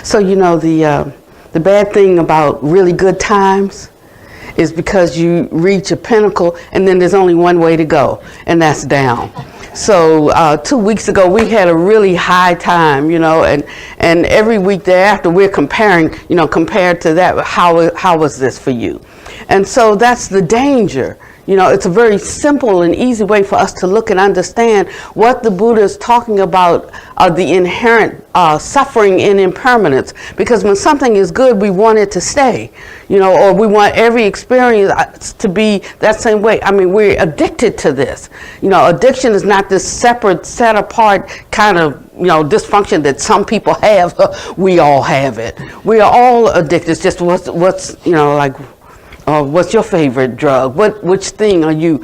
So the bad thing about really good times is because you reach a pinnacle and then there's only one way to go, and that's down. So 2 weeks ago we had a really high time, and every week thereafter we're comparing, compared to that, how was this for you? And so that's the danger. It's a very simple and easy way for us to look and understand what the Buddha is talking about, the inherent suffering in impermanence. Because when something is good, we want it to stay, or we want every experience to be that same way. I mean, we're addicted to this. Addiction is not this separate, set apart kind of, dysfunction that some people have. We all have it. We are all addicted. It's just what's what's your favorite drug? Which thing are you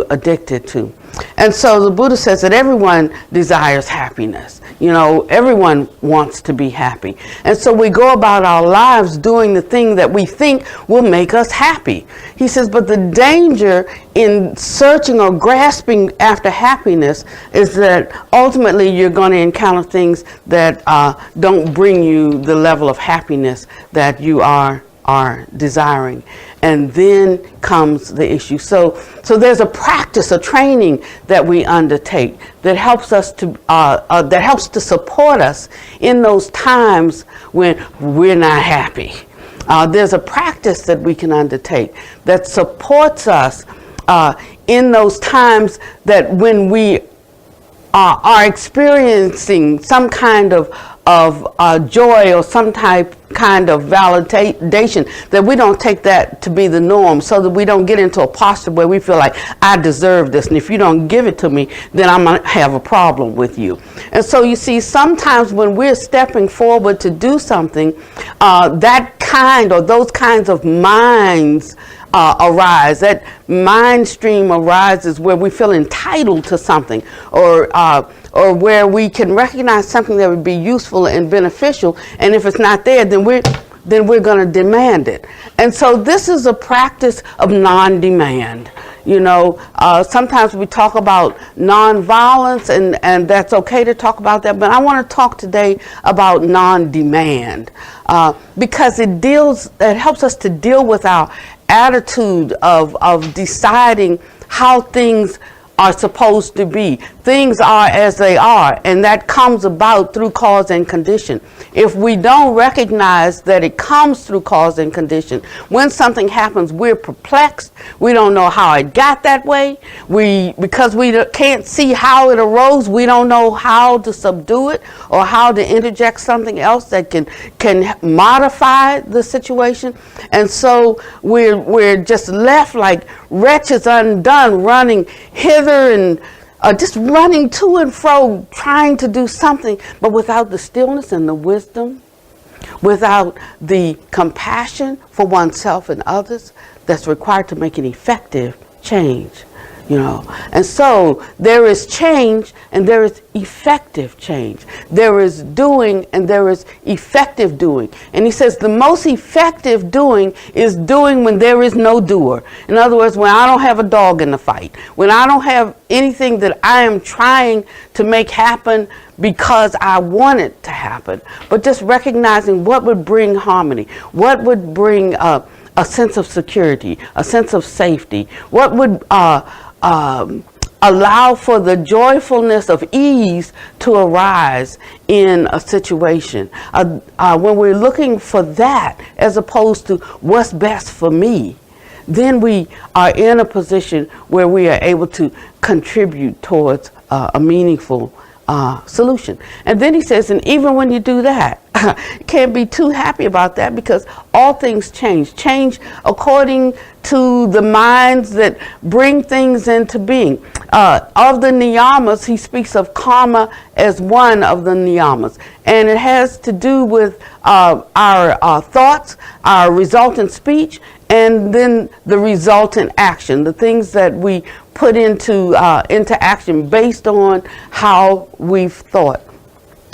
addicted to? And so the Buddha says that everyone desires happiness. Everyone wants to be happy. And so we go about our lives doing the thing that we think will make us happy. He says, but the danger in searching or grasping after happiness is that ultimately you're going to encounter things that don't bring you the level of happiness that you are desiring. And then comes the issue. So there's a practice, a training that we undertake that helps us to support us in those times when we're not happy. There's a practice that we can undertake that supports us in those times that when we are experiencing some kind of joy or some kind of validation, that we don't take that to be the norm, so that we don't get into a posture where we feel like, I deserve this, and if you don't give it to me, then I'm going to have a problem with you. And so you see, sometimes when we're stepping forward to do something, that kind or those kinds of minds arise. That mind stream arises where we feel entitled to something, or where we can recognize something that would be useful and beneficial, and if it's not there, then we're going to demand it. And so this is a practice of non-demand. Sometimes we talk about non-violence, and that's okay to talk about that, but I want to talk today about non-demand, because it helps us to deal with our attitude of deciding how things are supposed to be. Things are as they are, and that comes about through cause and condition. If we don't recognize that it comes through cause and condition, when something happens, we're perplexed. We don't know how it got that way. Because we can't see how it arose, we don't know how to subdue it or how to interject something else that can modify the situation. And so we're just left like wretches undone, running hither and just running to and fro, trying to do something, but without the stillness and the wisdom, without the compassion for oneself and others that's required to make an effective change. And so there is change and there is effective change. There is doing and there is effective doing. And he says the most effective doing is doing when there is no doer. In other words, when I don't have a dog in the fight, when I don't have anything that I am trying to make happen because I want it to happen, but just recognizing what would bring harmony, what would bring a sense of security, a sense of safety, what would allow for the joyfulness of ease to arise in a situation. When we're looking for that as opposed to what's best for me, then we are in a position where we are able to contribute towards a meaningful solution. And then he says, and even when you do that, you can't be too happy about that, because all things change according to the minds that bring things into being. Of the niyamas, he speaks of karma as one of the niyamas, and it has to do with our thoughts, our resultant speech, and then the resultant action, the things that we put into action based on how we've thought.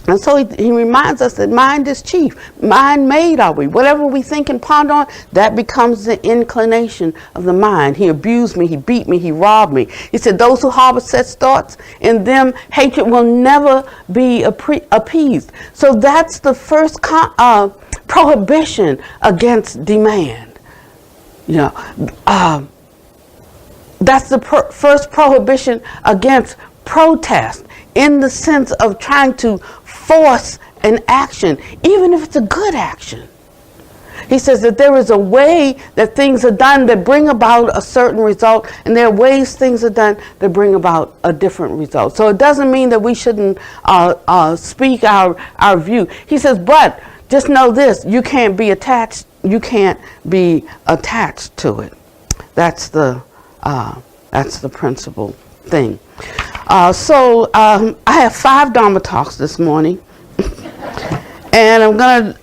And so he reminds us that mind is chief. Mind made are we. Whatever we think and ponder on, that becomes the inclination of the mind. He abused me, he beat me, he robbed me. He said, those who harbor such thoughts, in them hatred will never be appeased. So that's the first prohibition against demand. That's the first prohibition against protest, in the sense of trying to force an action, even if it's a good action. He says that there is a way that things are done that bring about a certain result, and there are ways things are done that bring about a different result. So it doesn't mean that we shouldn't speak our view. He says, but just know this, you can't be attached to it. That's the principal thing. So I have 5 Dharma talks this morning, and I'm going to,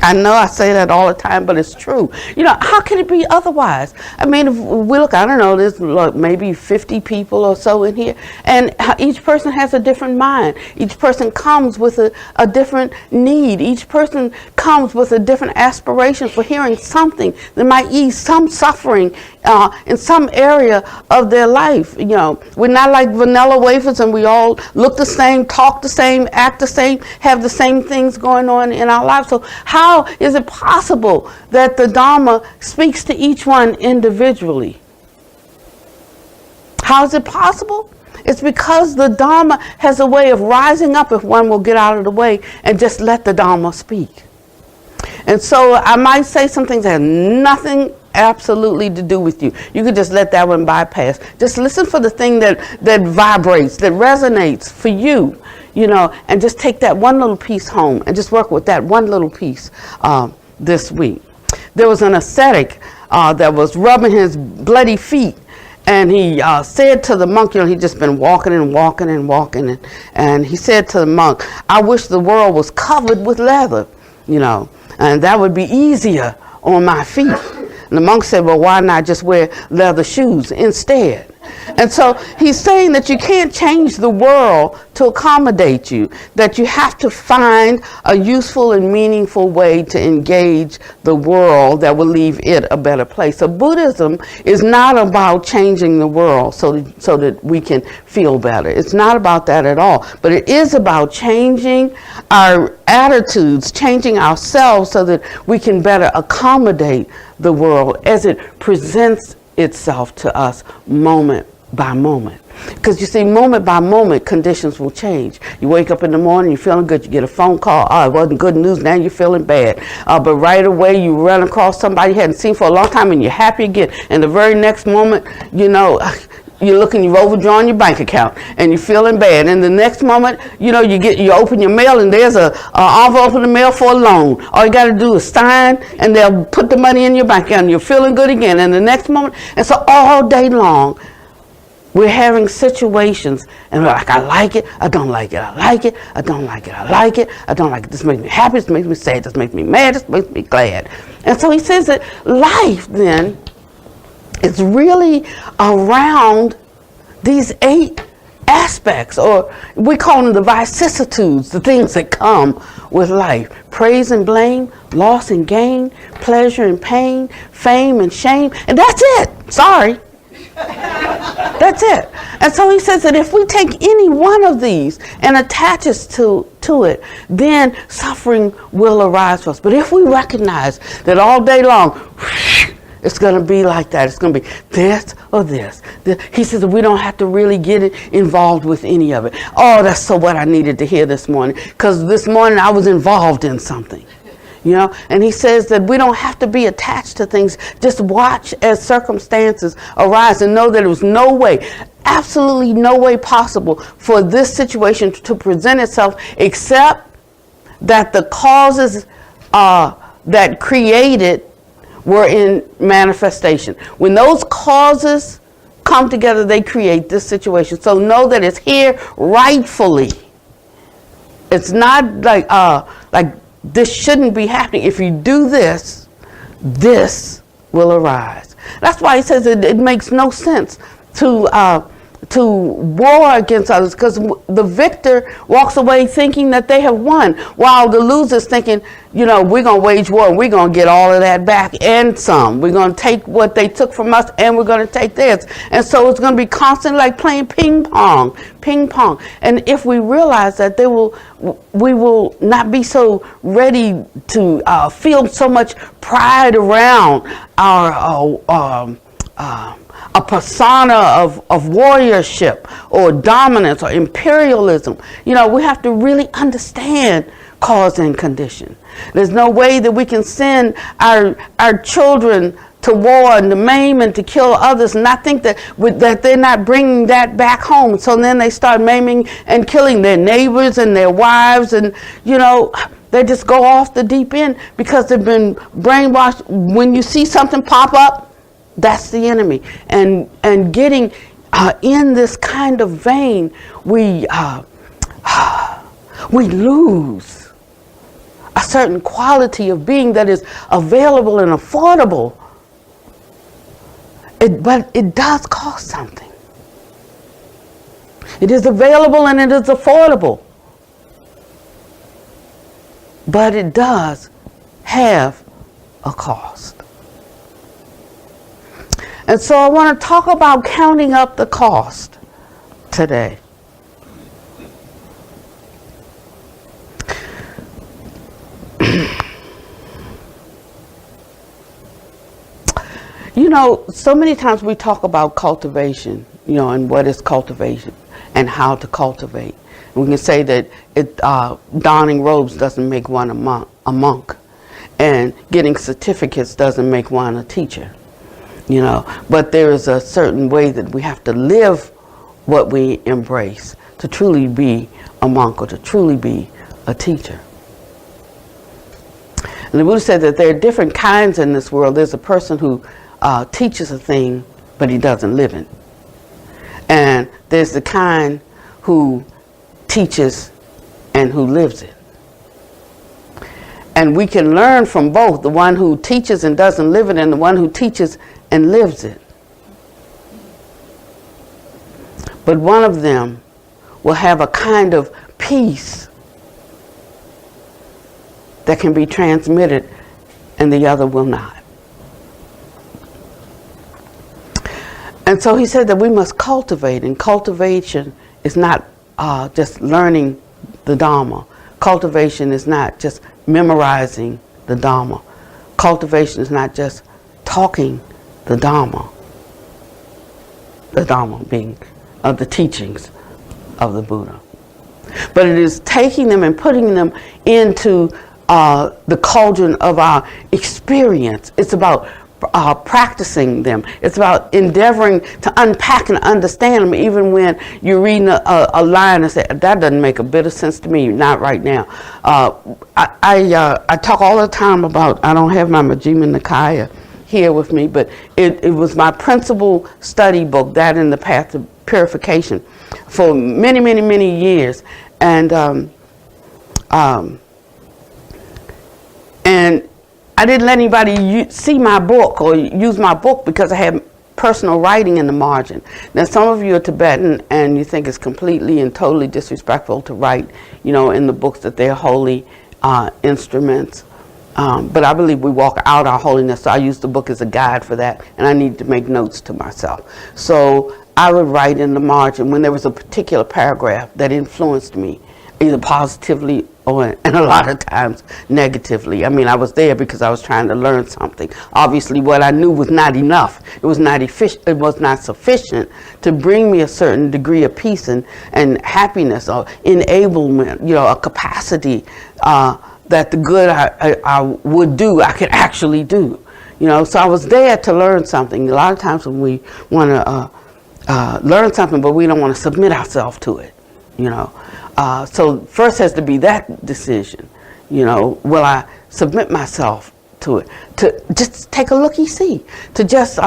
I know I say that all the time, but it's true. How can it be otherwise? I mean, if we look, I don't know, there's maybe 50 people or so in here, and each person has a different mind. Each person comes with a different need. Each person comes with a different aspiration for hearing something that might ease some suffering in some area of their life. We're not like vanilla wafers and we all look the same, talk the same, act the same, have the same things going on in our lives. So how is it possible that the Dharma speaks to each one individually? How is it possible? It's because the Dharma has a way of rising up if one will get out of the way and just let the Dharma speak. And so I might say some things that have nothing absolutely to do with you. You could just let that one bypass. Just listen for the thing that vibrates, that resonates for you, and just take that one little piece home and just work with that one little piece this week. There was an ascetic that was rubbing his bloody feet, and he said to the monk, he'd just been walking and walking and walking, and he said to the monk, I wish the world was covered with leather, and that would be easier on my feet. And the monk said, well, why not just wear leather shoes instead? And so he's saying that you can't change the world to accommodate you, that you have to find a useful and meaningful way to engage the world that will leave it a better place. So Buddhism is not about changing the world so that we can feel better. It's not about that at all. But it is about changing our attitudes, changing ourselves so that we can better accommodate the world as it presents itself to us moment by moment. Because you see, moment by moment, conditions will change. You wake up in the morning, you're feeling good, you get a phone call, it wasn't good news, now you're feeling bad. But right away, you run across somebody you hadn't seen for a long time, and you're happy again. And the very next moment, you're looking, you've overdrawn your bank account, and you're feeling bad. And the next moment, you open your mail, and there's an envelope in the mail for a loan. All you got to do is sign, and they'll put the money in your bank account, and you're feeling good again. And the next moment, and so all day long, we're having situations, and we're like, I like it, I don't like it, I like it, I don't like it, I like it, I don't like it. This makes me happy, this makes me sad, this makes me mad, this makes me glad. And so he says that life, then, is really around these 8 aspects, or we call them the vicissitudes, the things that come with life. Praise and blame, loss and gain, pleasure and pain, fame and shame, and that's it. Sorry. That's it. And so he says that if we take any one of these and attach us to it, then suffering will arise for us. But if we recognize that all day long, it's going to be like that. It's going to be this or this. He says that we don't have to really get involved with any of it. Oh, that's so what I needed to hear this morning. Because this morning I was involved in something. And he says that we don't have to be attached to things. Just watch as circumstances arise and know that there was no way, absolutely no way possible for this situation to present itself except that the causes that created were in manifestation. When those causes come together, they create this situation. So know that it's here rightfully. It's not like this shouldn't be happening. If you do this, this will arise. That's why he says it makes no sense to to war against others, because the victor walks away thinking that they have won, while the loser's thinking, we're going to wage war and we're going to get all of that back and some. We're going to take what they took from us and we're going to take theirs. And so it's going to be constant, like playing ping pong. And if we realize that we will not be so ready to feel so much pride around a persona of warriorship or dominance or imperialism. We have to really understand cause and condition. There's no way that we can send our children to war and to maim and to kill others and not think that they're not bringing that back home. So then they start maiming and killing their neighbors and their wives, and they just go off the deep end because they've been brainwashed. When you see something pop up, that's the enemy. And getting in this kind of vein, we lose a certain quality of being that is available and affordable. But it does cost something. It is available and it is affordable. But it does have a cost. And so I want to talk about counting up the cost today. So many times we talk about cultivation, and what is cultivation and how to cultivate. And we can say that donning robes doesn't make one a monk, and getting certificates doesn't make one a teacher. But there is a certain way that we have to live what we embrace to truly be a monk or to truly be a teacher. And the Buddha said that there are different kinds in this world. There's a person who teaches a thing, but he doesn't live it. And there's the kind who teaches and who lives it. And we can learn from both, the one who teaches and doesn't live it and the one who teaches and lives it. But one of them will have a kind of peace that can be transmitted and the other will not. And so he said that we must cultivate, and cultivation is not just learning the Dharma. Cultivation is not just memorizing the Dharma. Cultivation is not just talking the Dharma being of the teachings of the Buddha. But it is taking them and putting them into the cauldron of our experience. It's about practicing them. It's about endeavoring to unpack and understand them, even when you're reading a line and say, that doesn't make a bit of sense to me, not right now. I talk all the time about, I don't have my Majjhima Nikaya here with me, but it was my principal study book, that and the Path to Purification, for many, many, many years. And I didn't let anybody see my book or use my book because I had personal writing in the margin. Now, some of you are Tibetan and you think it's completely and totally disrespectful to write, in the books that they're holy instruments. But I believe we walk out our holiness, so I use the book as a guide for that, and I need to make notes to myself. So I would write in the margin when there was a particular paragraph that influenced me, either positively and a lot of times negatively. I mean, I was there because I was trying to learn something. Obviously, what I knew was not enough. It was not it was not sufficient to bring me a certain degree of peace and happiness or enablement, a capacity that the good I would do, I could actually do. So I was there to learn something. A lot of times when we want to learn something, but we don't want to submit ourselves to it, So first has to be that decision, will I submit myself to it? To just take a looky-see, to just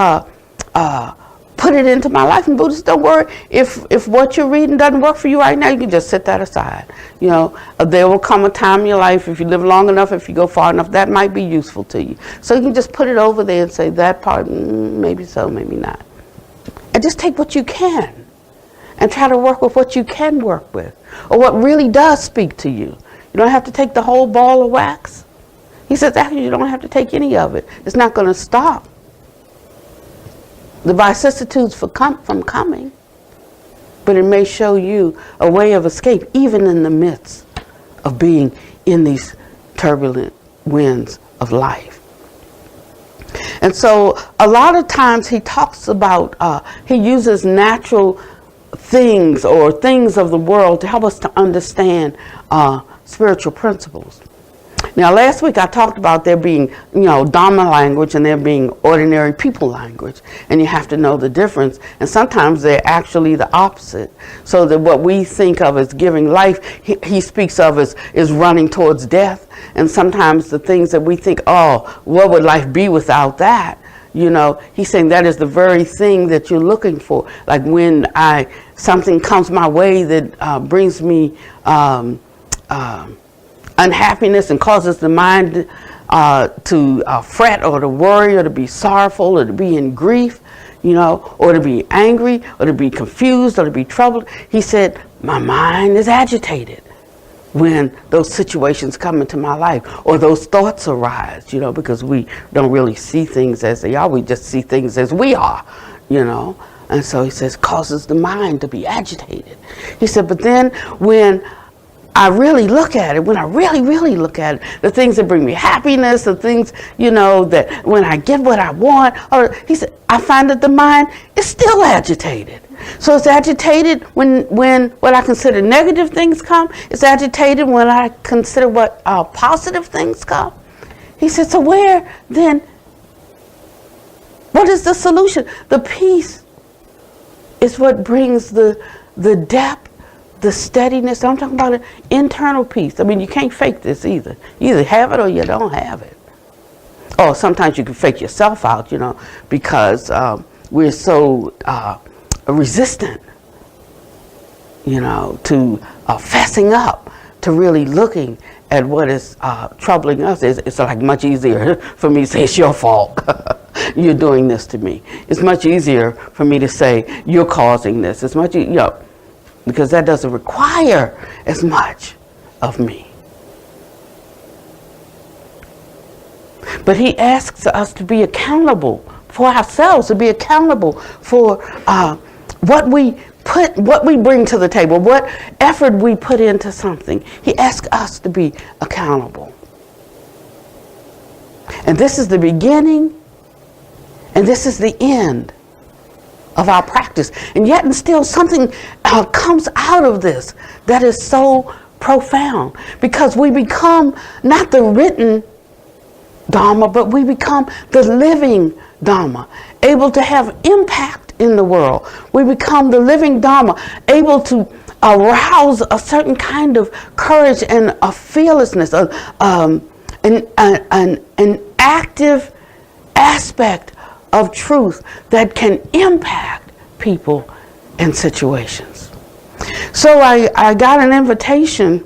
put it into my life. And Buddhists, don't worry, if what you're reading doesn't work for you right now, you can just set that aside. There will come a time in your life, if you live long enough, if you go far enough, that might be useful to you. So you can just put it over there and say, that part, maybe so, maybe not. And just take what you can. and try to work with what you can work with, or what really does speak to you. You don't have to take the whole ball of wax. He says, actually, you don't have to take any of it. It's not going to stop the vicissitudes from coming, but it may show you a way of escape, even in the midst of being in these turbulent winds of life. And so a lot of times he talks about, he uses natural things or things of the world to help us to understand spiritual principles. Now, last week I talked about there being, Dharma language and there being ordinary people language. And you have to know the difference. And sometimes they're actually the opposite. So that what we think of as giving life, he speaks of as is running towards death. And sometimes the things that we think, oh, what would life be without that? He's saying that is the very thing that you're looking for. Like when something comes my way that brings me unhappiness and causes the mind to fret or to worry or to be sorrowful or to be in grief, or to be angry or to be confused or to be troubled. He said, my mind is agitated when those situations come into my life or those thoughts arise, because we don't really see things as they are. We just see things as we are, And so he says, causes the mind to be agitated. He said, but then when I really look at it, when I really, really look at it, the things that bring me happiness, the things, that when I get what I want, or he said, I find that the mind is still agitated. So it's agitated when what I consider negative things come. It's agitated when I consider what positive things come. He said, so where then, what is the solution? The peace is what brings the depth, the steadiness. I'm talking about an internal peace. I mean, you can't fake this either. You either have it or you don't have it. Or sometimes you can fake yourself out, because we're so resistant, to fessing up, to really looking at what is troubling us. It's like much easier for me to say, it's your fault. You're doing this to me. It's much easier for me to say, you're causing this. It's much, because that doesn't require as much of me. But he asks us to be accountable for ourselves, to be accountable for what we bring to the table, what effort we put into something. He asks us to be accountable. And this is the beginning, and this is the end of our practice. And yet and still something comes out of this that is so profound, because we become not the written Dharma, but we become the living Dharma, able to have impact in the world. We become the living Dharma, able to arouse a certain kind of courage and a fearlessness, an active aspect of truth that can impact people and situations. So I got an invitation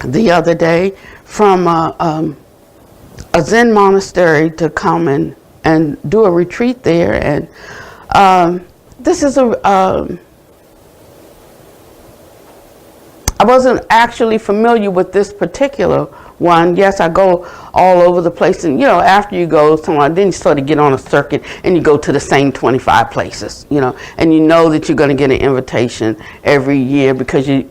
the other day from a Zen monastery to come and do a retreat there, and this is I wasn't actually familiar with this particular one. Yes, I go all over the place, and after you go somewhere, then you sort of get on a circuit and you go to the same 25 places, and you know that you're going to get an invitation every year because you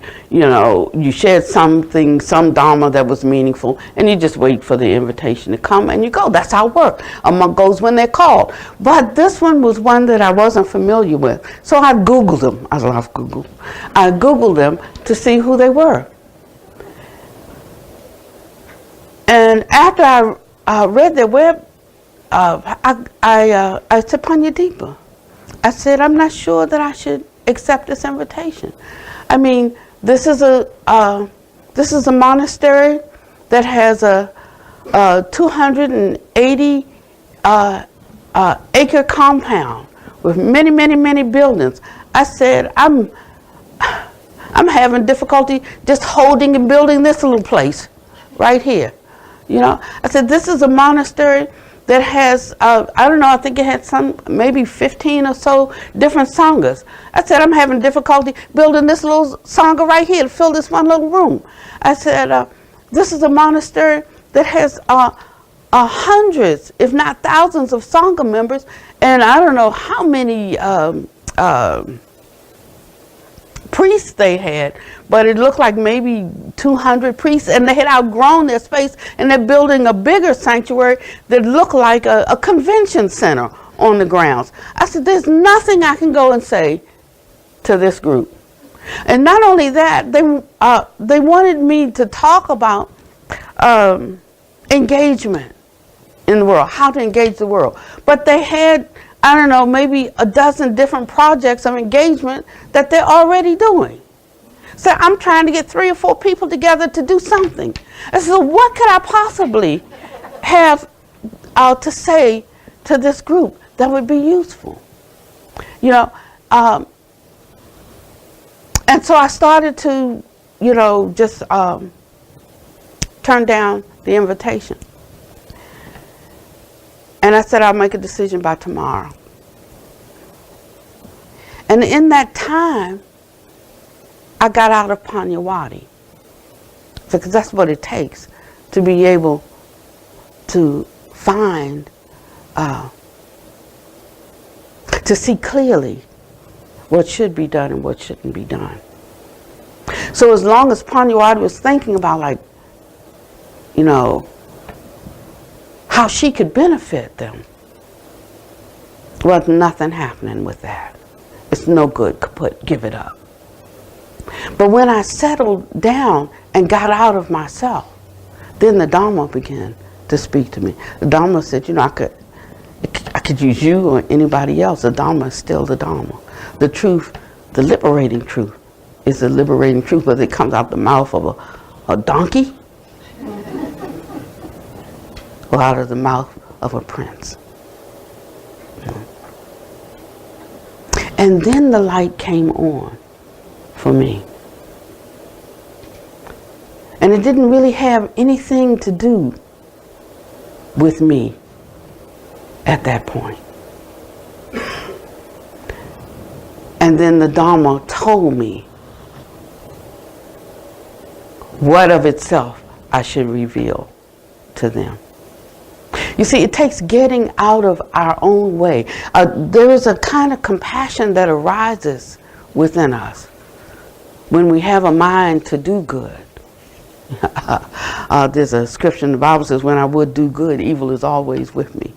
shared something, some Dharma that was meaningful, and you just wait for the invitation to come and you go. That's how it works. A month goes when they're called. But this one was one that I wasn't familiar with. So I Googled them. I love Google. I Googled them to see who they were. And after I read their web, I said, Pannavati, I said, I'm not sure that I should accept this invitation. I mean, this is a monastery that has a 280 acre compound with many, many, many buildings. I said, I'm having difficulty just holding and building this little place right here. I said, this is a monastery that has, I don't know, I think it had maybe 15 or so different sanghas. I said, I'm having difficulty building this little sangha right here to fill this one little room. I said, this is a monastery that has hundreds, if not thousands of sangha members, and I don't know how many priests they had, but it looked like maybe 200 priests, and they had outgrown their space, and they're building a bigger sanctuary that looked like a convention center on the grounds. I said, there's nothing I can go and say to this group. And not only that, they wanted me to talk about engagement in the world, how to engage the world. But they had, I don't know, maybe a dozen different projects of engagement that they're already doing. So I'm trying to get 3 or 4 people together to do something. And so what could I possibly have to say to this group that would be useful? You know, and so I started to, you know, just turn down the invitation. And I said, I'll make a decision by tomorrow. And in that time, I got out of Pannavati, because that's what it takes to be able to find, to see clearly what should be done and what shouldn't be done. So as long as Pannavati was thinking about, like, you know, how she could benefit them, well, nothing happening with that. It's no good, give it up. But when I settled down and got out of myself, then the Dharma began to speak to me. The Dharma said, you know, I could use you or anybody else. The Dharma is still the Dharma. The truth, the liberating truth, is the liberating truth, whether it comes out the mouth of a donkey or out of the mouth of a prince. And then the light came on for me. And it didn't really have anything to do with me at that point. And then the Dharma told me what of itself I should reveal to them. You see, it takes getting out of our own way. There is a kind of compassion that arises within us when we have a mind to do good. There's a scripture in the Bible says, when I would do good, evil is always with me.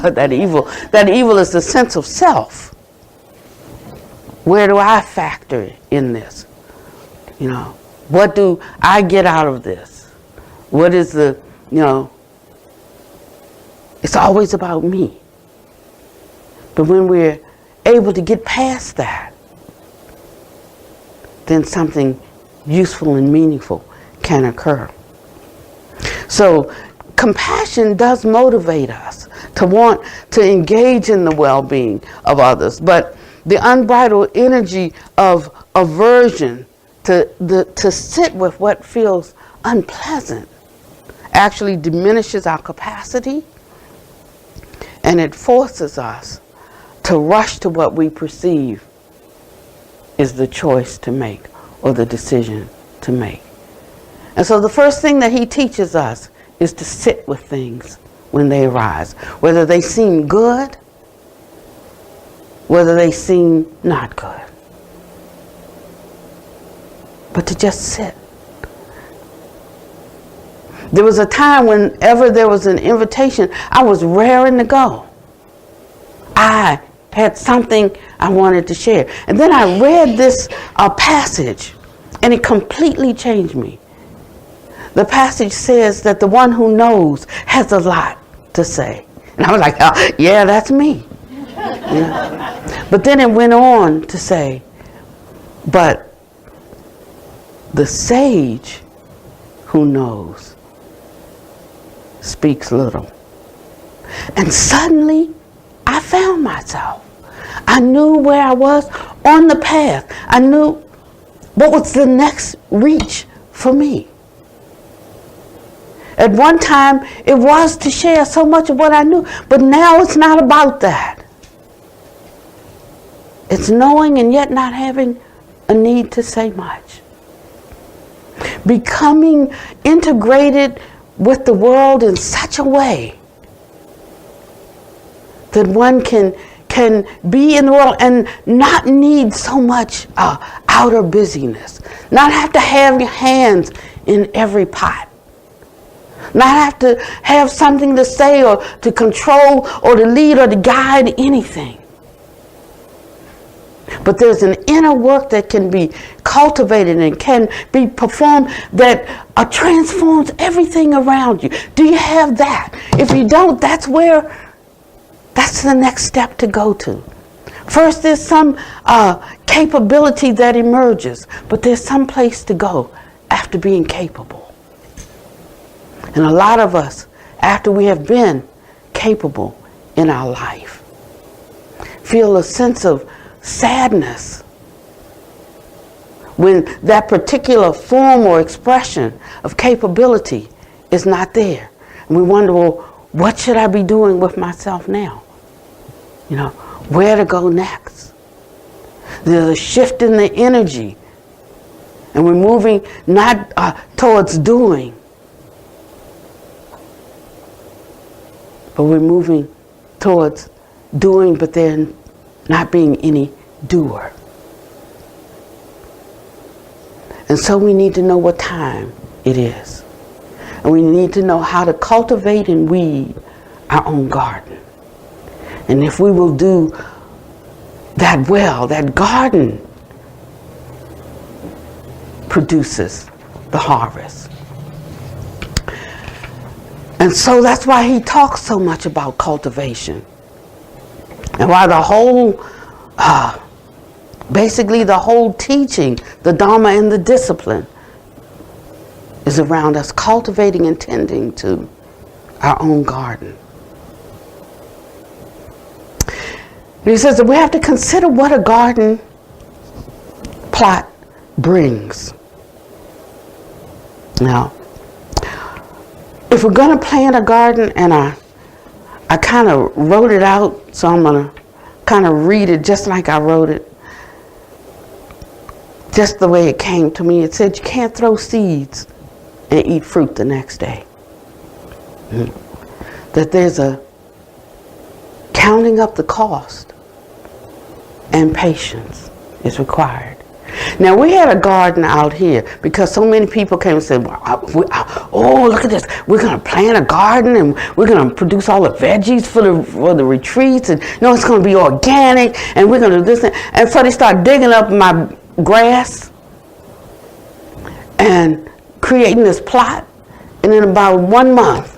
That evil is the sense of self. Where do I factor in this? You know, what do I get out of this? What is the, you know, it's always about me. But when we're able to get past that, then something useful and meaningful can occur. So compassion does motivate us to want to engage in the well-being of others, but the unbridled energy of aversion to sit with what feels unpleasant actually diminishes our capacity, and it forces us to rush to what we perceive is the choice to make or the decision to make. And so the first thing that he teaches us is to sit with things when they arise, whether they seem good, whether they seem not good. But to just sit. There was a time whenever there was an invitation, I was raring to go. I had something I wanted to share. And then I read this passage, and it completely changed me. The passage says that the one who knows has a lot to say. And I was like, oh, yeah, that's me. Yeah. But then it went on to say, but the sage who knows speaks little. And suddenly, I found myself. I knew where I was on the path. I knew what was the next reach for me. At one time, it was to share so much of what I knew, but now it's not about that. It's knowing and yet not having a need to say much. Becoming integrated with the world in such a way that one can be in the world and not need so much outer busyness. Not have to have your hands in every pot. Not have to have something to say or to control or to lead or to guide anything. But there's an inner work that can be cultivated and can be performed that transforms everything around you. Do you have that? If you don't, that's the next step to go to. First, there's some capability that emerges, but there's some place to go after being capable. And a lot of us, after we have been capable in our life, feel a sense of sadness when that particular form or expression of capability is not there. And we wonder, well, what should I be doing with myself now? You know, where to go next? There's a shift in the energy, and we're moving not towards doing, but we're moving towards doing, but then not being any doer. And so we need to know what time it is. And we need to know how to cultivate and weed our own garden. And if we will do that well, that garden produces the harvest. And so that's why he talks so much about cultivation. And why the whole, basically the whole teaching, the Dharma and the discipline is around us cultivating and tending to our own garden. And he says that we have to consider what a garden plot brings. Now, if we're going to plant a garden, and I kind of wrote it out, so I'm going to kind of read it just like I wrote it, just the way it came to me. It said you can't throw seeds and eat fruit the next day. That there's a counting up the cost and patience is required. Now, we had a garden out here because so many people came and said, oh, look at this. We're going to plant a garden and we're going to produce all the veggies for the retreats. And, you know, it's going to be organic and we're going to do this. And so they started digging up my grass and creating this plot. And in about 1 month,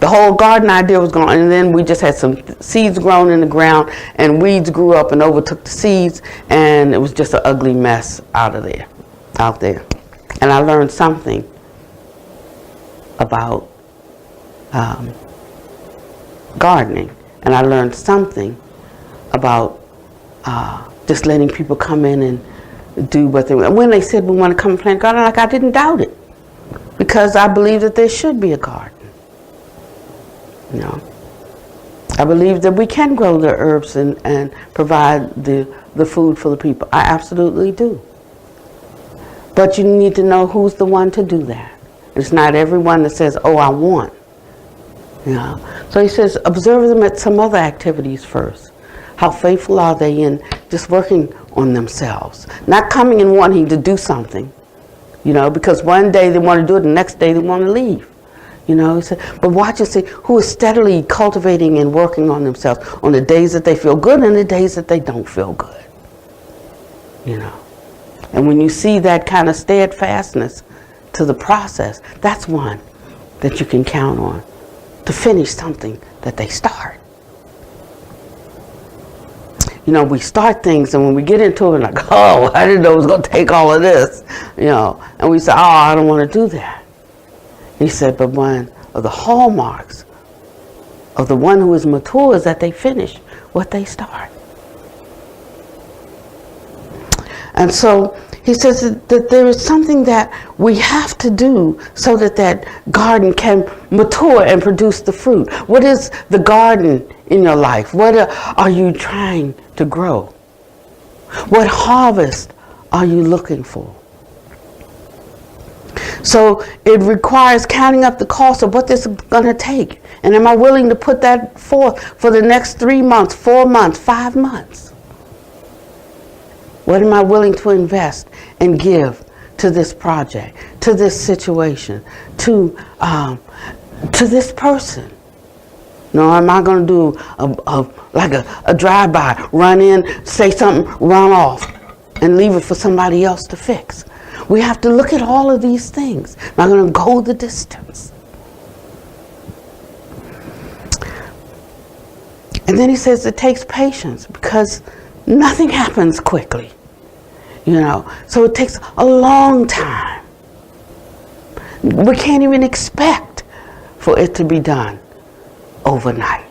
the whole garden idea was gone, and then we just had some seeds grown in the ground, and weeds grew up and overtook the seeds, and it was just an ugly mess out there. And I learned something about gardening, and I learned something about just letting people come in and do what they want. When they said we want to come and plant a garden, I didn't doubt it, because I believe that there should be a garden. You know, I believe that we can grow the herbs and provide the food for the people. I absolutely do. But you need to know who's the one to do that. It's not everyone that says, oh, I want. You know? So he says, observe them at some other activities first. How faithful are they in just working on themselves? Not coming and wanting to do something, you know, because one day they want to do it, the next day they want to leave. You know, he said, but watch and see who is steadily cultivating and working on themselves on the days that they feel good and the days that they don't feel good. You know, and when you see that kind of steadfastness to the process, that's one that you can count on to finish something that they start. You know, we start things, and when we get into it, like, oh, I didn't know it was going to take all of this, you know, and we say, oh, I don't want to do that. He said, but one of the hallmarks of the one who is mature is that they finish what they start. And so he says that there is something that we have to do so that that garden can mature and produce the fruit. What is the garden in your life? What are you trying to grow? What harvest are you looking for? So it requires counting up the cost of what this is going to take. And am I willing to put that forth for the next 3 months, 4 months, 5 months? What am I willing to invest and give to this project, to this situation, to this person? No, am I going to do a drive-by, run in, say something, run off, and leave it for somebody else to fix? We have to look at all of these things. Am I going to go the distance? And then he says it takes patience because nothing happens quickly, so it takes a long time. We can't even expect for it to be done overnight.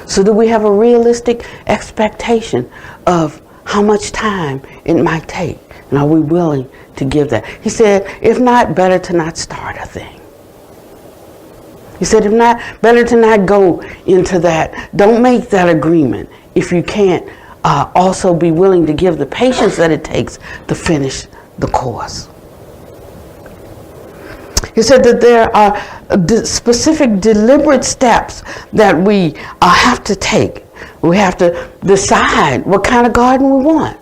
So do we have a realistic expectation of how much time it might take? And are we willing to give that? He said, if not, better to not start a thing. He said, if not, better to not go into that. Don't make that agreement if you can't also be willing to give the patience that it takes to finish the course. He said that there are specific deliberate steps that we have to take. We have to decide what kind of garden we want.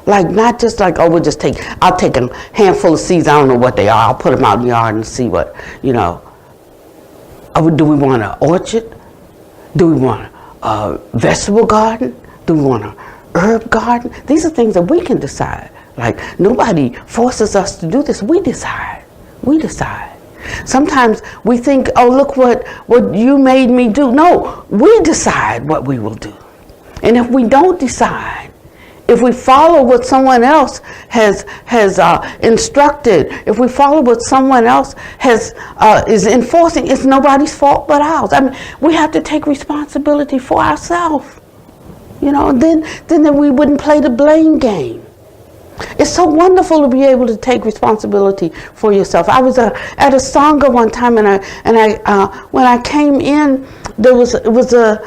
Like, not just like, oh, I'll take a handful of seeds, I don't know what they are, I'll put them out in the yard and see what, Do we want an orchard? Do we want a vegetable garden? Do we want an herb garden? These are things that we can decide. Like, nobody forces us to do this. We decide. We decide. Sometimes we think, oh, look what you made me do. No, we decide what we will do. And if we don't decide, if we follow what someone else has instructed, if we follow what someone else is enforcing, it's nobody's fault but ours. I mean, we have to take responsibility for ourselves. Then we wouldn't play the blame game. It's so wonderful to be able to take responsibility for yourself. I was at a Sangha one time, and I when I came in, it was a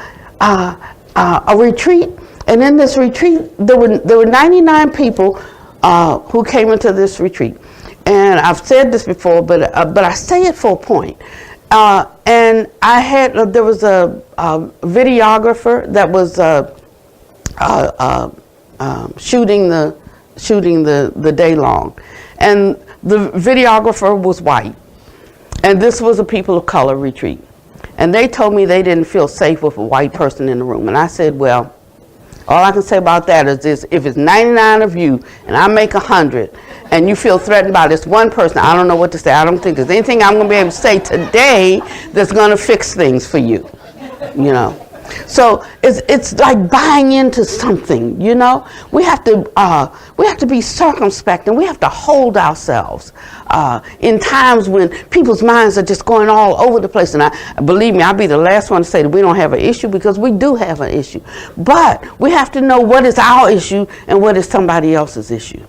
retreat. And in this retreat, there were 99 people who came into this retreat. And I've said this before, but I say it for a point. And there was a videographer that was shooting the day long, and the videographer was white. And this was a people of color retreat. And they told me they didn't feel safe with a white person in the room. And I said, well, all I can say about that is this: if it's 99 of you and I make 100 and you feel threatened by this one person, I don't know what to say. I don't think there's anything I'm going to be able to say today that's going to fix things for you, So it's like buying into something, We have to be circumspect, and we have to hold ourselves in times when people's minds are just going all over the place. And believe me, I'll be the last one to say that we don't have an issue, because we do have an issue. But we have to know what is our issue and what is somebody else's issue.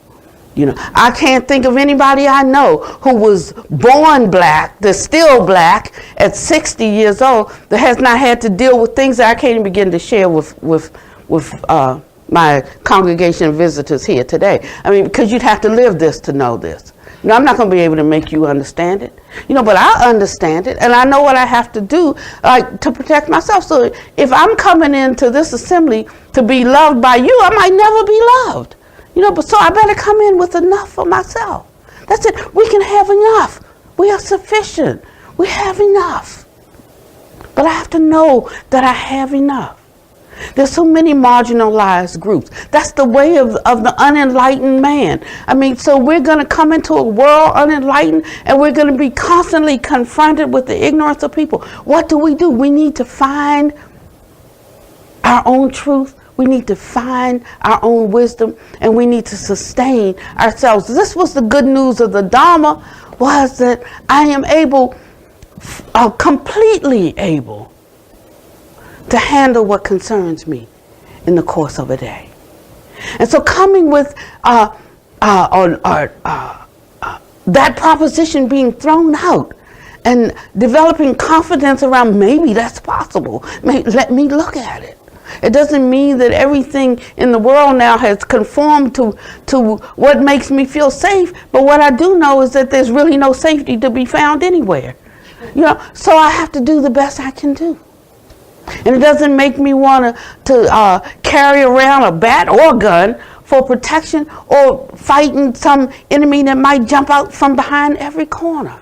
I can't think of anybody I know who was born black, that's still black at 60 years old, that has not had to deal with things that I can't even begin to share with my congregation of visitors here today. I mean, because you'd have to live this to know this. I'm not going to be able to make you understand it, but I understand it, and I know what I have to do to protect myself. So if I'm coming into this assembly to be loved by you, I might never be loved. But so I better come in with enough for myself. That's it. We can have enough. We are sufficient. We have enough. But I have to know that I have enough. There's so many marginalized groups. That's the way of the unenlightened man. I mean, so we're going to come into a world unenlightened, and we're going to be constantly confronted with the ignorance of people. What do? We need to find our own truth. We need to find our own wisdom, and we need to sustain ourselves. This was the good news of the Dharma, was that I am completely able to handle what concerns me in the course of a day. And so coming with that proposition being thrown out and developing confidence around maybe that's possible. Let me look at it. It doesn't mean that everything in the world now has conformed to what makes me feel safe, but what I do know is that there's really no safety to be found anywhere. So I have to do the best I can do. And it doesn't make me want to carry around a bat or gun for protection or fighting some enemy that might jump out from behind every corner.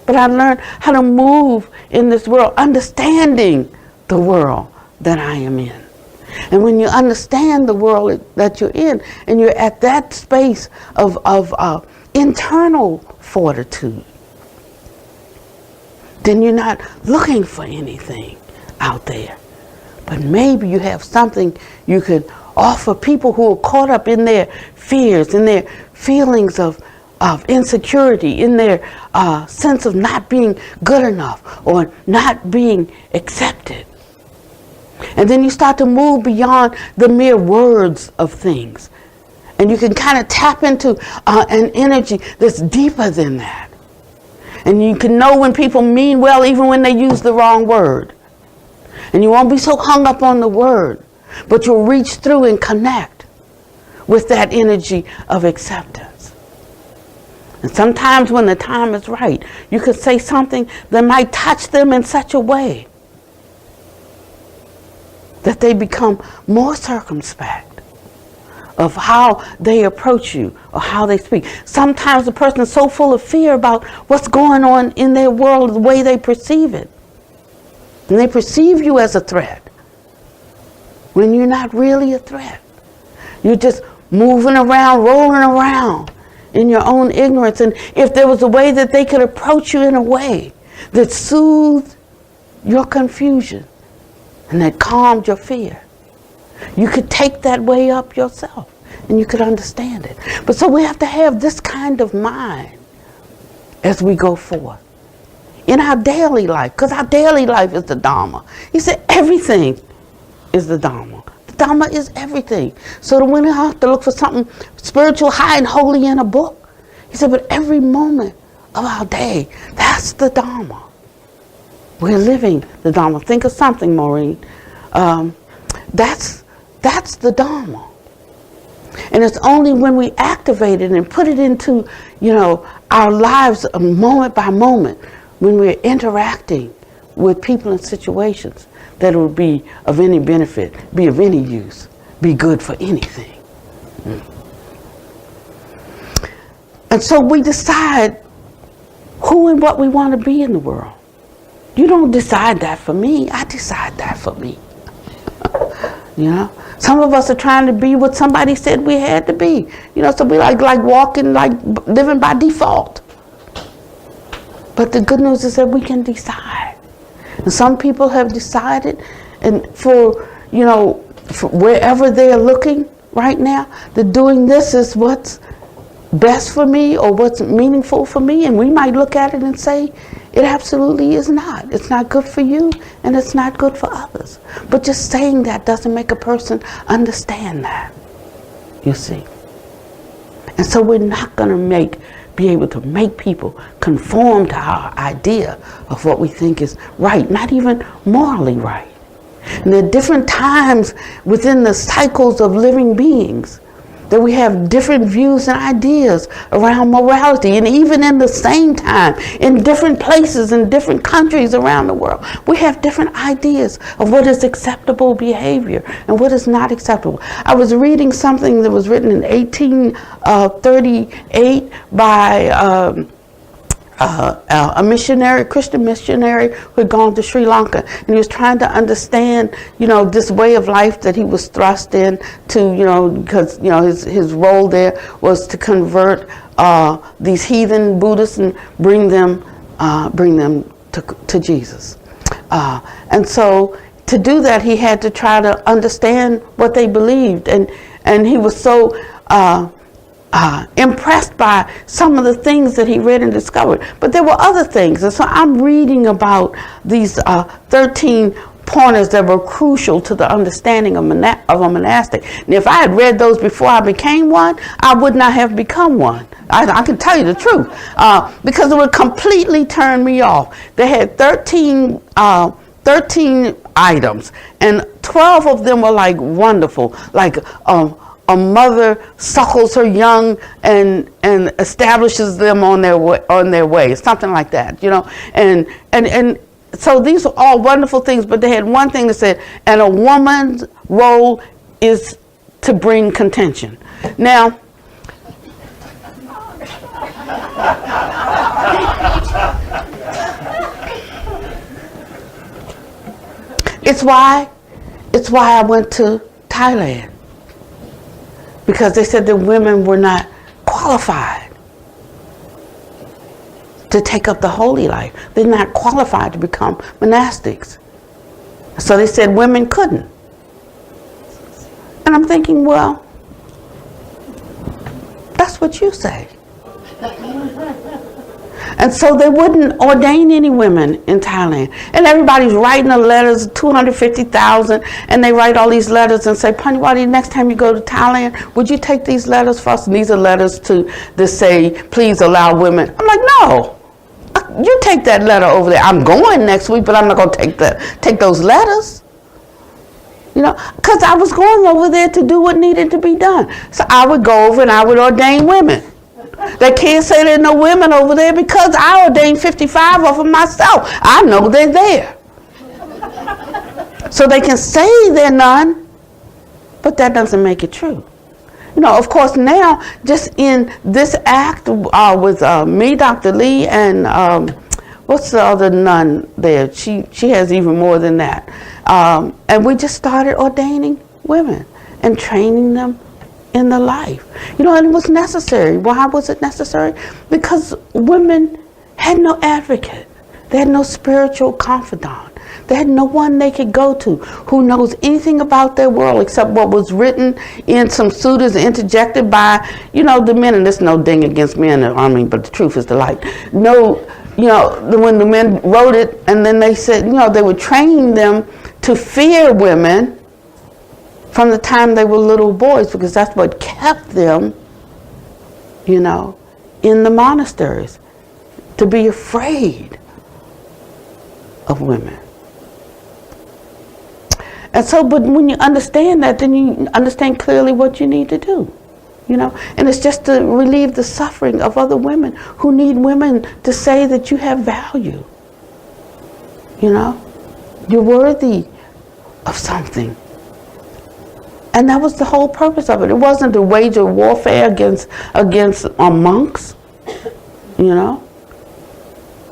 But I learned how to move in this world, understanding the world that I am in. And when you understand the world that you're in, and you're at that space of internal fortitude, then you're not looking for anything out there. But maybe you have something you could offer people who are caught up in their fears, in their feelings of insecurity, in their sense of not being good enough or not being accepted. And then you start to move beyond the mere words of things. And you can kind of tap into an energy that's deeper than that. And you can know when people mean well even when they use the wrong word. And you won't be so hung up on the word, but you'll reach through and connect with that energy of acceptance. And sometimes when the time is right, you could say something that might touch them in such a way that they become more circumspect of how they approach you or how they speak. Sometimes the person is so full of fear about what's going on in their world, the way they perceive it. And they perceive you as a threat when you're not really a threat. You're just moving around, rolling around in your own ignorance. And if there was a way that they could approach you in a way that soothed your confusion and that calmed your fear, you could take that way up yourself and you could understand it. But so we have to have this kind of mind as we go forth in our daily life, because our daily life is the Dharma. He said everything is the Dharma. The Dharma is everything. So that we don't have to look for something spiritual, high and holy in a book. He said, but every moment of our day, that's the Dharma. We're living the Dharma. Think of something, Maureen. That's the Dharma. And it's only when we activate it and put it into, our lives moment by moment, when we're interacting with people and situations, that it will be of any benefit, be of any use, be good for anything. And so we decide who and what we want to be in the world. You don't decide that for me. I decide that for me. Some of us are trying to be what somebody said we had to be. So we like walking, like living by default. But the good news is that we can decide. And some people have decided, and for wherever they're looking right now, that doing this is what's best for me or what's meaningful for me. And we might look at it and say, it absolutely is not. It's not good for you and it's not good for others. But just saying that doesn't make a person understand that, you see. And so we're not going to be able to make people conform to our idea of what we think is right, not even morally right. And there are different times within the cycles of living beings that we have different views and ideas around morality. And even in the same time, in different places, in different countries around the world, we have different ideas of what is acceptable behavior and what is not acceptable. I was reading something that was written in 1838 by a missionary, Christian missionary, who had gone to Sri Lanka, and he was trying to understand, this way of life that he was thrust in to, because his role there was to convert these heathen Buddhists and bring them to Jesus. And so to do that, he had to try to understand what they believed, and he was so impressed by some of the things that he read and discovered. But there were other things. And so I'm reading about these 13 pointers that were crucial to the understanding of a monastic. And if I had read those before I became one, I would not have become one. I can tell you the truth, because it would completely turn me off. They had 13 items, and 12 of them were like wonderful, like a mother suckles her young and establishes them on their way, something like that, and so these are all wonderful things, but they had one thing that said, and a woman's role is to bring contention. Now, it's why I went to Thailand, because they said that women were not qualified to take up the holy life. They're not qualified to become monastics. So they said women couldn't. And I'm thinking, well, that's what you say. And so they wouldn't ordain any women in Thailand. And everybody's writing the letters, 250,000, and they write all these letters and say, Pannavati, next time you go to Thailand, would you take these letters for us? And these are letters that say, please allow women. I'm like, no. You take that letter over there. I'm going next week, but I'm not going to take those letters. Because I was going over there to do what needed to be done. So I would go over and I would ordain women. They can't say there are no women over there because I ordained 55 of them myself. I know they're there. So they can say they're none, but that doesn't make it true. Of course, now, just in this act with me, Dr. Lee, and what's the other nun there? She has even more than that. And we just started ordaining women and training them in the life. And it was necessary. Why was it necessary? Because women had no advocate. They had no spiritual confidant. They had no one they could go to who knows anything about their world except what was written in some pseudos interjected by, the men. And there's no ding against men, but the truth is the light. No, when the men wrote it, and then they said, they would train them to fear women from the time they were little boys, because that's what kept them, in the monasteries, to be afraid of women. And so, but when you understand that, then you understand clearly what you need to do, And it's just to relieve the suffering of other women who need women to say that you have value. You're worthy of something. And that was the whole purpose of it. It wasn't to wage a warfare against monks,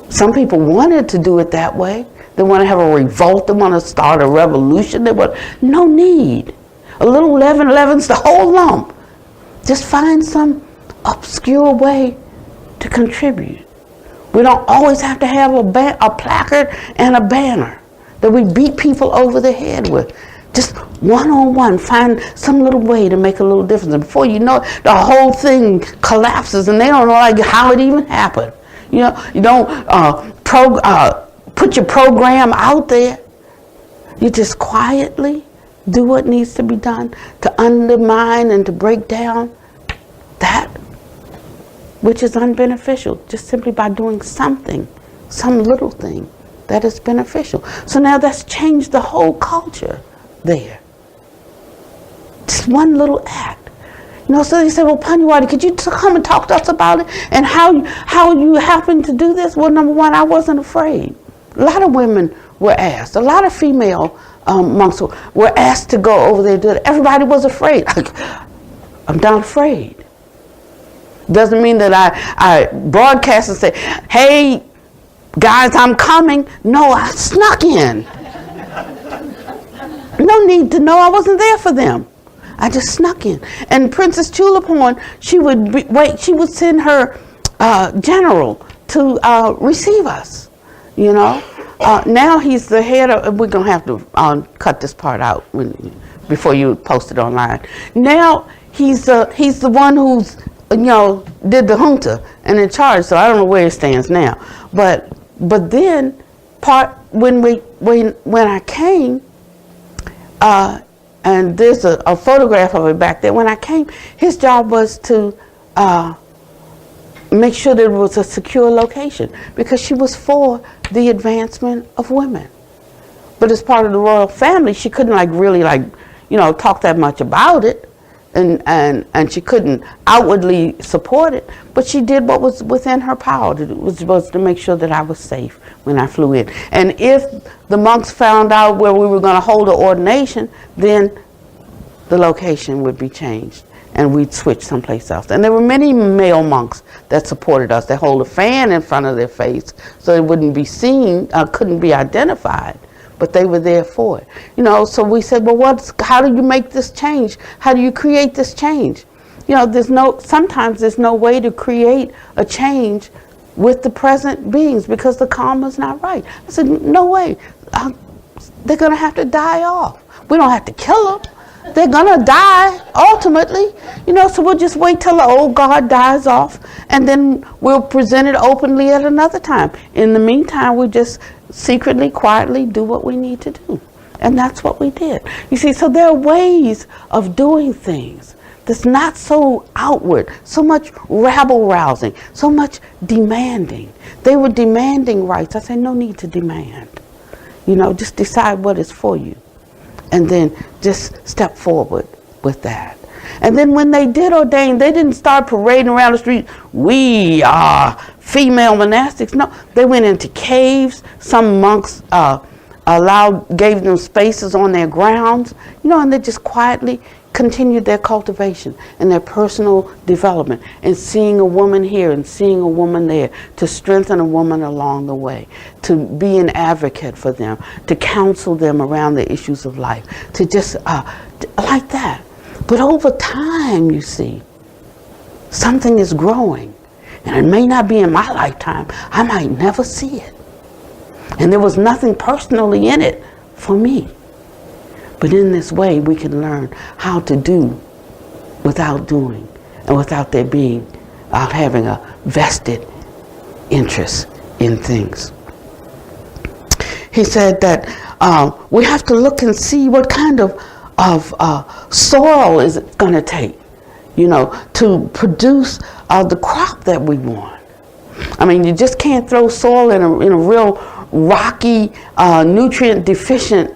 Some people wanted to do it that way. They want to have a revolt. They want to start a revolution. No need. A little leaven leavens the whole lump. Just find some obscure way to contribute. We don't always have to have a placard and a banner that we beat people over the head with. Just one-on-one, find some little way to make a little difference. And before you know it, the whole thing collapses and they don't know how it even happened. You don't put your program out there. You just quietly do what needs to be done to undermine and to break down that which is unbeneficial, just simply by doing something, some little thing that is beneficial. So now that's changed the whole culture there. Just one little act. So they said, well, Pannavati, could you come and talk to us about it and how you happened to do this? Well, number one, I wasn't afraid. A lot of women were asked. A lot of female monks were asked to go over there and do it. Everybody was afraid. I'm not afraid. Doesn't mean that I broadcast and say, hey, guys, I'm coming. No, I snuck in. No need to know. I wasn't there for them. I just snuck in. And Princess Chulalongkorn, she would send her general to receive us, Now he's the head of, we're going to have to cut this part out before you post it online. Now he's the one who's, did the junta and in charge, so I don't know where it stands now. But then when when I came, and there's a photograph of it back there. When I came, his job was to make sure that it was a secure location, because she was for the advancement of women. But as part of the royal family, she couldn't really talk that much about it, and she couldn't outwardly support it. But she did what was within her power. It was to make sure that I was safe when I flew in. And if the monks found out where we were going to hold an ordination, then the location would be changed, and we'd switch someplace else. And there were many male monks that supported us. They hold a fan in front of their face so it wouldn't be seen, couldn't be identified, but they were there for it. So we said, well, how do you make this change? How do you create this change? Sometimes there's no way to create a change with the present beings because the karma's not right. I said, no way. They're going to have to die off. We don't have to kill them. They're going to die ultimately, so we'll just wait till the old guard dies off, and then we'll present it openly at another time. In the meantime, we just secretly, quietly do what we need to do. And that's what we did. You see, so there are ways of doing things that's not so outward, so much rabble-rousing, so much demanding. They were demanding rights. I said, no need to demand. Just decide what is for you. And then just step forward with that. And then when they did ordain, they didn't start parading around the street, we are female monastics. No, they went into caves. Some monks gave them spaces on their grounds, and they just quietly continued their cultivation and their personal development, and seeing a woman here and seeing a woman there, to strengthen a woman along the way, to be an advocate for them, to counsel them around the issues of life, to just like that. But over time, you see, something is growing, and it may not be in my lifetime. I might never see it. And there was nothing personally in it for me. But in this way, we can learn how to do without doing, and without having a vested interest in things. He said that we have to look and see what kind of soil is it going to take, to produce the crop that we want. I mean, you just can't throw soil in a real rocky, nutrient deficient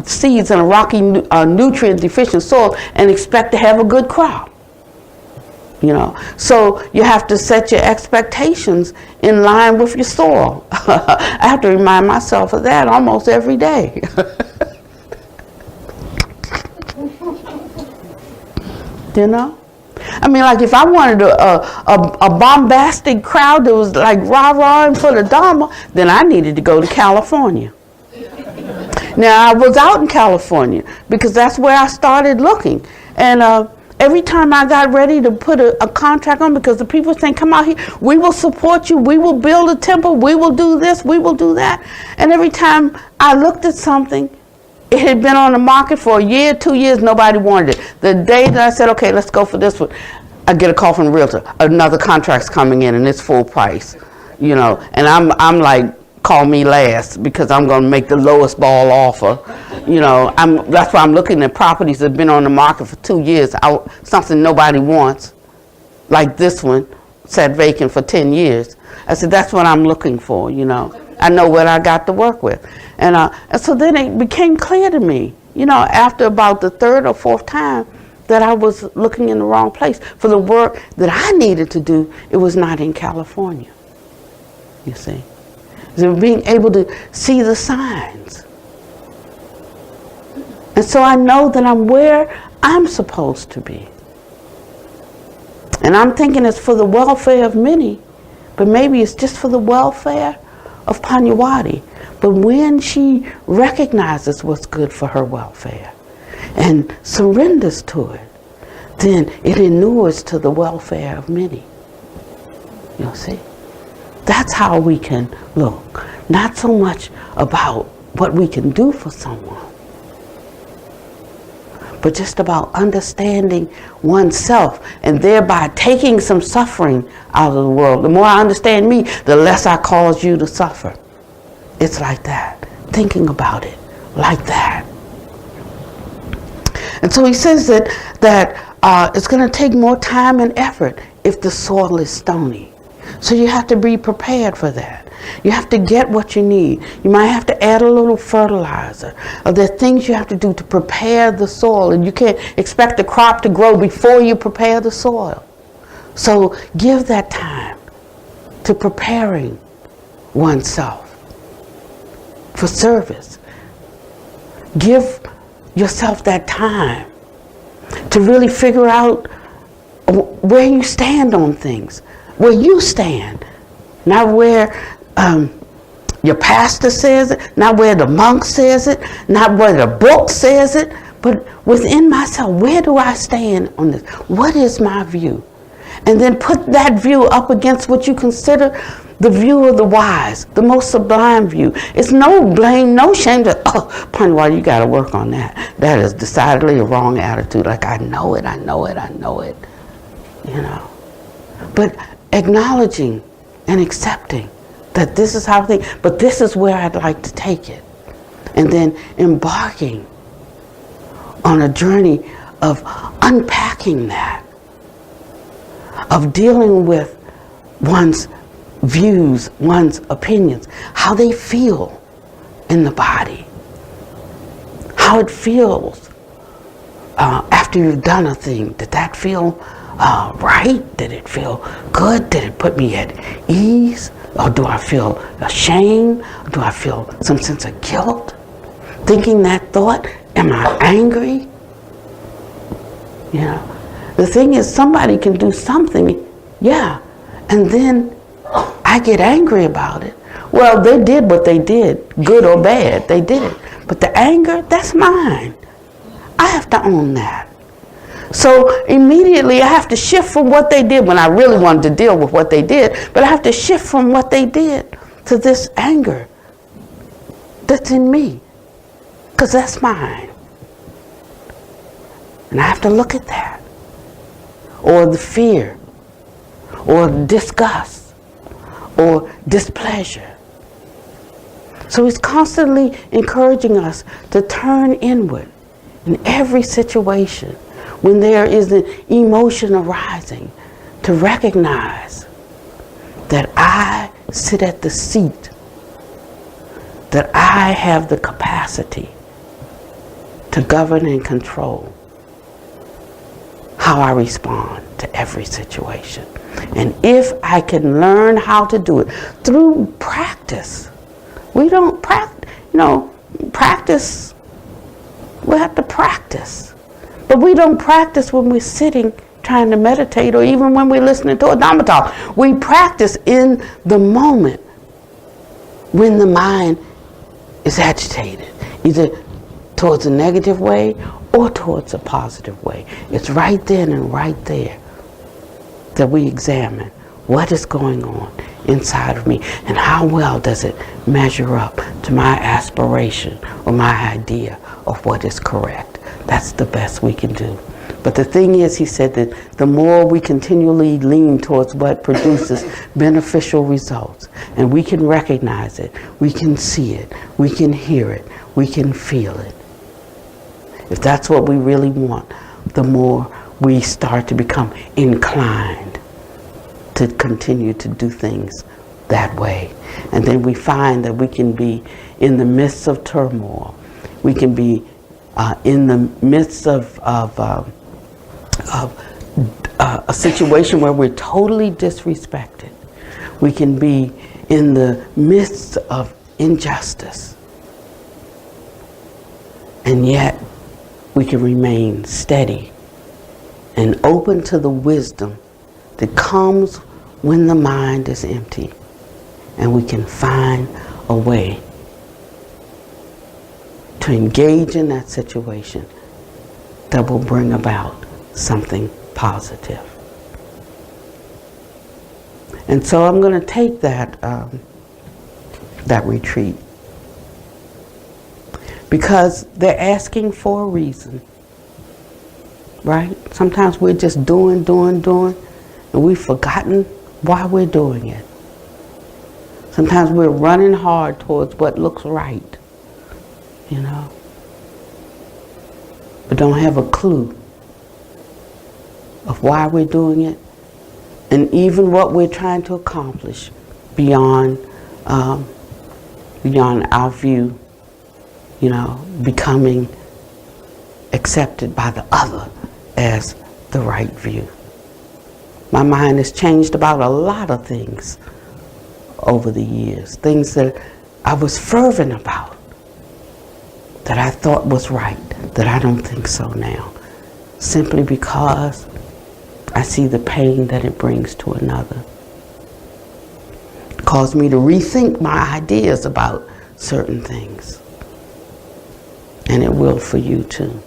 seeds in a rocky, nutrient deficient soil and expect to have a good crop. So you have to set your expectations in line with your soil. I have to remind myself of that almost every day. Like if I wanted a bombastic crowd that was like rah-rah for the Dharma, then I needed to go to California. Now, I was out in California because that's where I started looking. And every time I got ready to put a contract on, because the people were saying, come out here, we will support you, we will build a temple, we will do this, we will do that. And every time I looked at something, it had been on the market for a year, 2 years, nobody wanted it. The day that I said, okay, let's go for this one, I get a call from the realtor, another contract's coming in and it's full price, and I'm like, call me last because I'm going to make the lowest ball offer. That's why I'm looking at properties that have been on the market for 2 years, something nobody wants, like this one, sat vacant for 10 years. I said, that's what I'm looking for, I know what I got to work with. And so then it became clear to me, after about the third or fourth time that I was looking in the wrong place. For the work that I needed to do, it was not in California, you see. So being able to see the signs. And so I know that I'm where I'm supposed to be. And I'm thinking it's for the welfare of many, but maybe it's just for the welfare of Pannavati. But when she recognizes what's good for her welfare and surrenders to it, then it inures to the welfare of many. You see? That's how we can look. Not so much about what we can do for someone, but just about understanding oneself and thereby taking some suffering out of the world. The more I understand me, the less I cause you to suffer. it's like that. Thinking about it like that. And so he says that it's going to take more time and effort if the soil is stony. So you have to be prepared for that. You have to get what you need. You might have to add a little fertilizer. There are things you have to do to prepare the soil, and you can't expect the crop to grow before you prepare the soil. So give that time to preparing oneself for service. Give yourself that time to really figure out where you stand on things, where you stand, not where your pastor says it, not where the monk says it, not where the book says it, but within myself, where do I stand on this? What is my view? And then put that view up against what you consider the view of the wise, the most sublime view. It's no blame, no shame to, Pannavati, you got to work on that. That is decidedly a wrong attitude. Like, I know it. You know. But acknowledging and accepting that this is how I think, but this is where I'd like to take it. And then embarking on a journey of unpacking that, of dealing with one's views, one's opinions, how they feel in the body, how it feels after you've done a thing. Did that feel right? Did it feel good? Did it put me at ease? Or do I feel ashamed? Or do I feel some sense of guilt? Thinking that thought, am I angry? You know, the thing is, somebody can do something, yeah, and then I get angry about it. Well, they did what they did, good or bad, they did it. But the anger, that's mine. I have to own that. So immediately I have to shift from what they did when I really wanted to deal with what they did, but I have to shift from what they did to this anger that's in me, because that's mine. And I have to look at that. Or the fear, or disgust, or displeasure. So he's constantly encouraging us to turn inward in every situation when there is an emotion arising, to recognize that I sit at the seat, that I have the capacity to govern and control how I respond to every situation. And if I can learn how to do it through practice, we don't practice, practice, we have to practice. But we don't practice when we're sitting trying to meditate, or even when we're listening to a Dhamma talk. We practice in the moment when the mind is agitated, either towards a negative way or towards a positive way. It's right then and right there that we examine what is going on inside of me and how well does it measure up to my aspiration or my idea of what is correct. That's the best we can do. But the thing is, he said that the more we continually lean towards what produces beneficial results, and we can recognize it, we can see it, we can hear it, we can feel it. If that's what we really want, the more we start to become inclined to continue to do things that way. And then we find that we can be in the midst of turmoil. We can be in the midst of a situation where we're totally disrespected. We can be in the midst of injustice. And yet, we can remain steady and open to the wisdom that comes when the mind is empty. And we can find a way to engage in that situation that will bring about something positive. And so I'm going to take that retreat, because they're asking for a reason, right? Sometimes we're just doing, and we've forgotten why we're doing it. Sometimes we're running hard towards what looks right, you know, but don't have a clue of why we're doing it, and even what we're trying to accomplish beyond our view, you know, becoming accepted by the other as the right view. My mind has changed about a lot of things over the years, things that I was fervent about, that I thought was right, that I don't think so now, simply because I see the pain that it brings to another. It caused me to rethink my ideas about certain things. And it will for you too.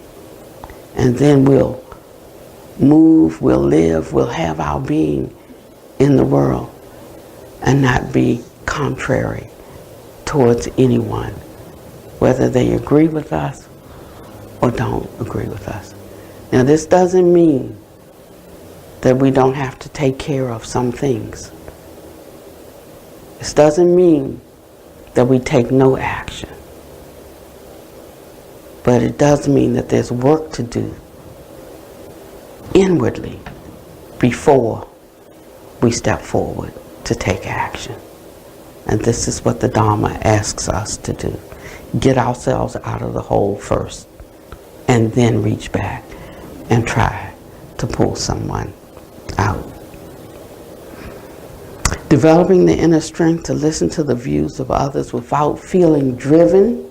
And then we'll move, we'll live, we'll have our being in the world and not be contrary towards anyone, whether they agree with us or don't agree with us. Now, this doesn't mean that we don't have to take care of some things. This doesn't mean that we take no action. But it does mean that there's work to do inwardly before we step forward to take action. And this is what the Dharma asks us to do. Get ourselves out of the hole first, and then reach back and try to pull someone out. Developing the inner strength to listen to the views of others without feeling driven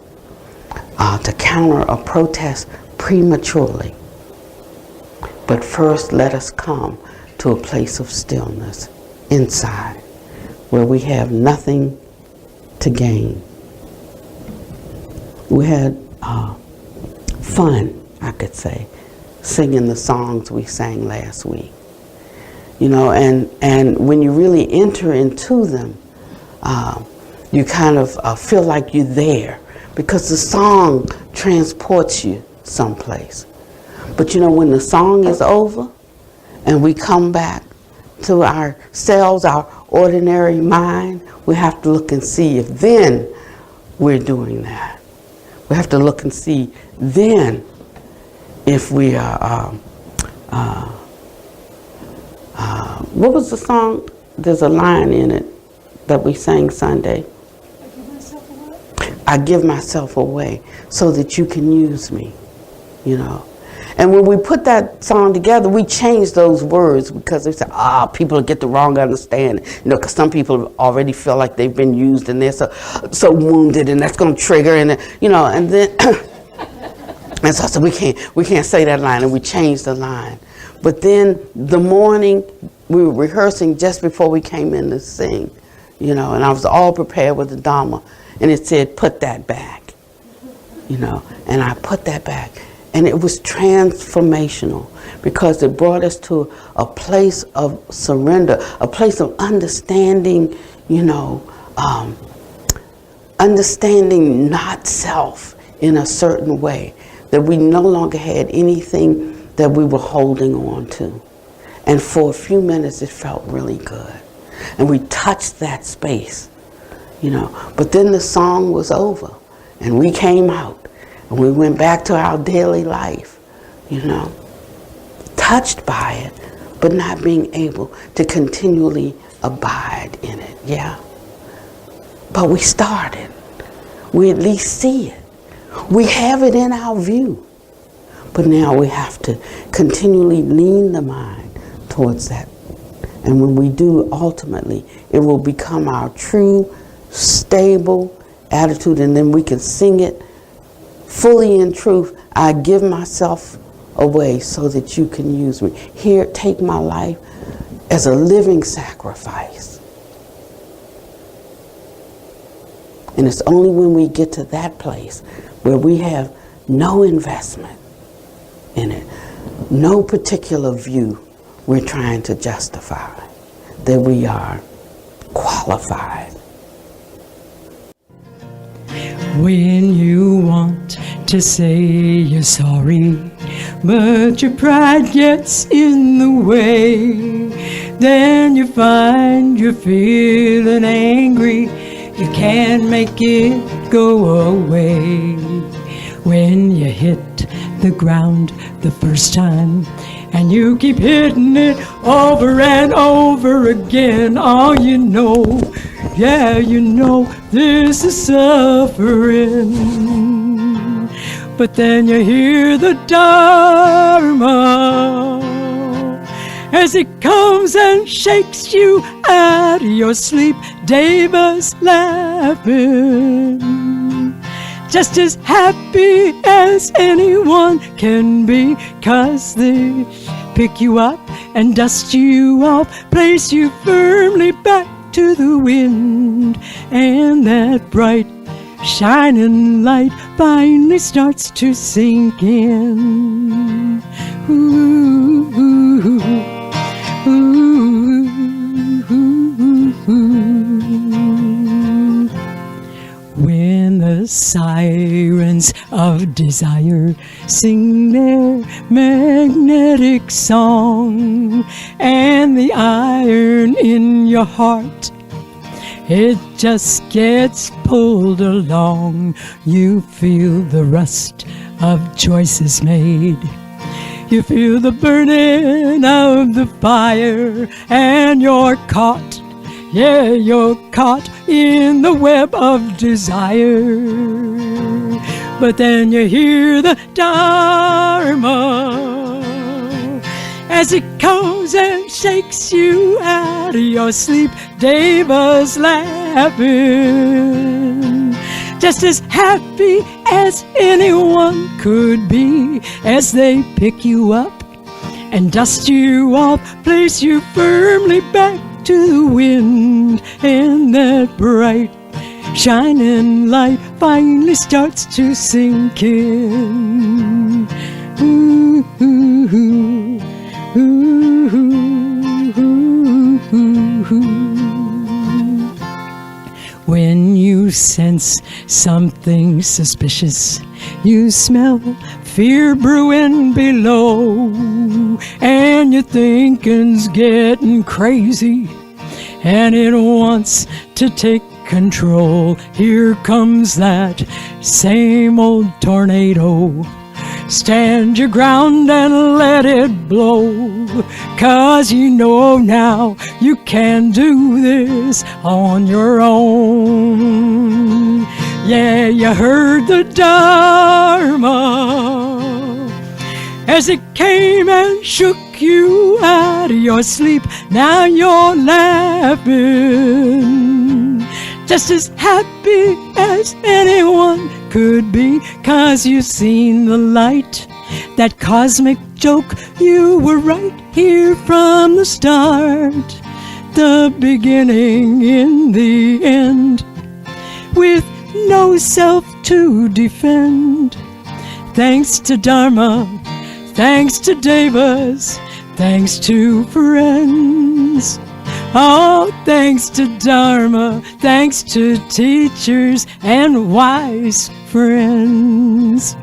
to counter or protest prematurely. But first, let us come to a place of stillness inside, where we have nothing to gain. We had fun, I could say, singing the songs we sang last week. You know, and when you really enter into them, you kind of feel like you're there, because the song transports you someplace. But you know, when the song is over and we come back to ourselves, our ordinary mind, we have to look and see if then we're doing that. We have to look and see then if we are, what was the song? There's a line in it that we sang Sunday. I give myself away so that you can use me, you know. And when we put that song together, we changed those words because they said, people get the wrong understanding. You know, because some people already feel like they've been used and they're so wounded, and that's going to trigger, and you know, and then, and so I said, we can't say that line, and we changed the line. But then the morning, we were rehearsing just before we came in to sing, you know, and I was all prepared with the Dharma, and it said, put that back, you know, and I put that back. And it was transformational because it brought us to a place of surrender, a place of understanding, you know, understanding not self in a certain way, that we no longer had anything that we were holding on to. And for a few minutes, it felt really good. And we touched that space, you know, but then the song was over and we came out. And we went back to our daily life, you know, touched by it, but not being able to continually abide in it, yeah. But we started. We at least see it. We have it in our view. But now we have to continually lean the mind towards that. And when we do, ultimately, it will become our true, stable attitude, and then we can sing it fully in truth. I give myself away so that you can use me. Here, take my life as a living sacrifice. And it's only when we get to that place where we have no investment in it, no particular view we're trying to justify, that we are qualified. When you want to say you're sorry, but your pride gets in the way, then you find you're feeling angry You can't make it go away. When you hit the ground the first time and you keep hitting it over and over again, oh, you know, yeah, you know, this is suffering. But then you hear the Dharma as it comes and shakes you out of your sleep. Deva's laughing, just as happy as anyone can be, 'cause they pick you up and dust you off, place you firmly back to the wind, and that bright shining light finally starts to sink in. Ooh, ooh, ooh, ooh. When the sirens of desire sing their magnetic song, and the iron in your heart, it just gets pulled along, you feel the rust of choices made. You feel the burning of the fire, and you're caught, yeah, you're caught in the web of desire. But then you hear the Dharma as it comes and shakes you out of your sleep. Deva's laughing, just as happy as anyone could be, as they pick you up and dust you off, place you firmly back to the wind, and that bright shining light finally starts to sink in. Ooh, ooh, ooh, ooh, ooh, ooh, ooh. When you sense something suspicious, you smell fear brewing below, and your thinking's getting crazy, and it wants to take control. Here comes that same old tornado. Stand your ground and let it blow, 'cause you know now you can do this on your own. Yeah, you heard the Dharma as it came and shook you out of your sleep. Now you're laughing, just as happy as anyone could be, 'cause you've seen the light, that cosmic joke. You were right here from the start, the beginning in the end, with no self to defend. Thanks to Dharma, thanks to Devas, thanks to friends. Oh, thanks to Dharma, thanks to teachers and wise friends.